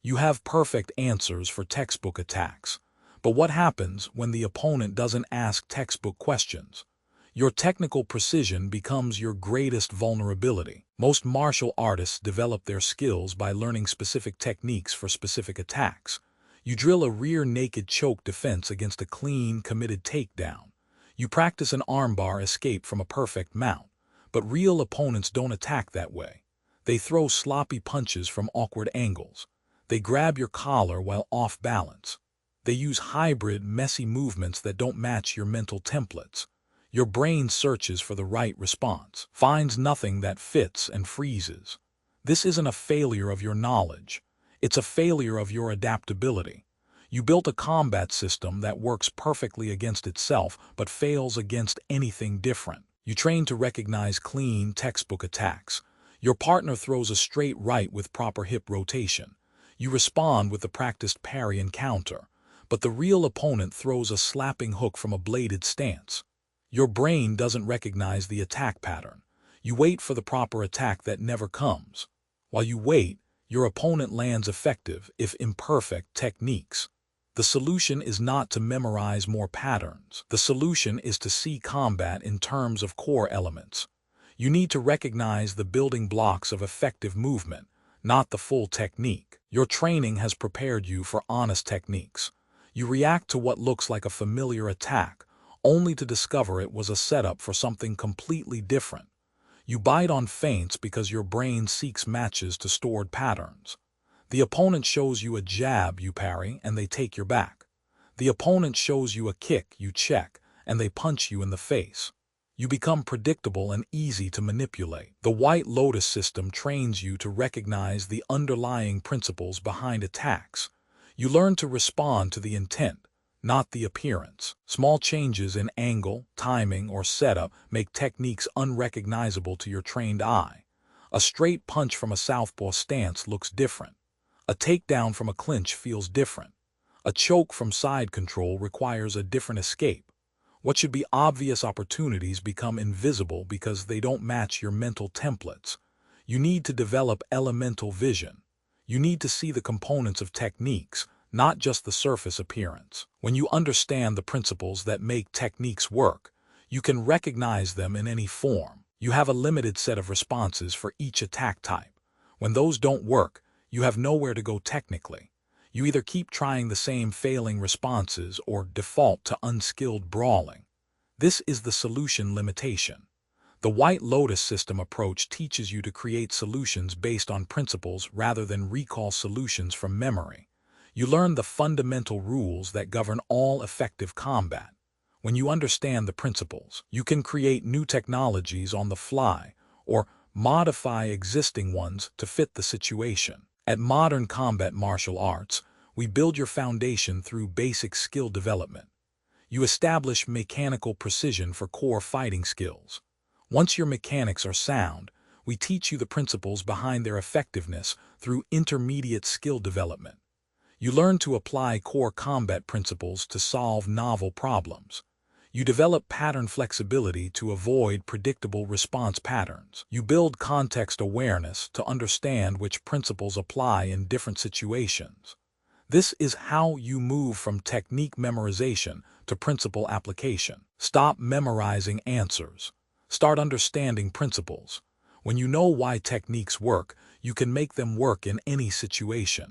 You have perfect answers for textbook attacks. But what happens when the opponent doesn't ask textbook questions? Your technical precision becomes your greatest vulnerability. Most martial artists develop their skills by learning specific techniques for specific attacks. You drill a rear naked choke defense against a clean, committed takedown. You practice an armbar escape from a perfect mount. But real opponents don't attack that way. They throw sloppy punches from awkward angles. They grab your collar while off balance. They use hybrid, messy movements that don't match your mental templates. Your brain searches for the right response, finds nothing that fits, and freezes. This isn't a failure of your knowledge. It's a failure of your adaptability. You built a combat system that works perfectly against itself but fails against anything different. You train to recognize clean, textbook attacks. Your partner throws a straight right with proper hip rotation. You respond with the practiced parry and counter. But the real opponent throws a slapping hook from a bladed stance. Your brain doesn't recognize the attack pattern. You wait for the proper attack that never comes. While you wait, your opponent lands effective, if imperfect, techniques. The solution is not to memorize more patterns. The solution is to see combat in terms of core elements. You need to recognize the building blocks of effective movement, not the full technique. Your training has prepared you for honest techniques. You react to what looks like a familiar attack, only to discover it was a setup for something completely different. You bite on feints because your brain seeks matches to stored patterns. The opponent shows you a jab, you parry, and they take your back. The opponent shows you a kick, you check, and they punch you in the face. You become predictable and easy to manipulate. The White Lotus system trains you to recognize the underlying principles behind attacks. You learn to respond to the intent, not the appearance. Small changes in angle, timing, or setup make techniques unrecognizable to your trained eye. A straight punch from a southpaw stance looks different. A takedown from a clinch feels different. A choke from side control requires a different escape. What should be obvious opportunities become invisible because they don't match your mental templates. You need to develop elemental vision. You need to see the components of techniques, not just the surface appearance. When you understand the principles that make techniques work, you can recognize them in any form. You have a limited set of responses for each attack type. When those don't work, you have nowhere to go technically. You either keep trying the same failing responses or default to unskilled brawling. This is the solution limitation. The White Lotus system approach teaches you to create solutions based on principles rather than recall solutions from memory. You learn the fundamental rules that govern all effective combat. When you understand the principles, you can create new technologies on the fly or modify existing ones to fit the situation. At Modern Combat Martial Arts, we build your foundation through basic skill development. You establish mechanical precision for core fighting skills. Once your mechanics are sound, we teach you the principles behind their effectiveness through intermediate skill development. You learn to apply core combat principles to solve novel problems. You develop pattern flexibility to avoid predictable response patterns. You build context awareness to understand which principles apply in different situations. This is how you move from technique memorization to principle application. Stop memorizing answers. Start understanding principles. When you know why techniques work, you can make them work in any situation.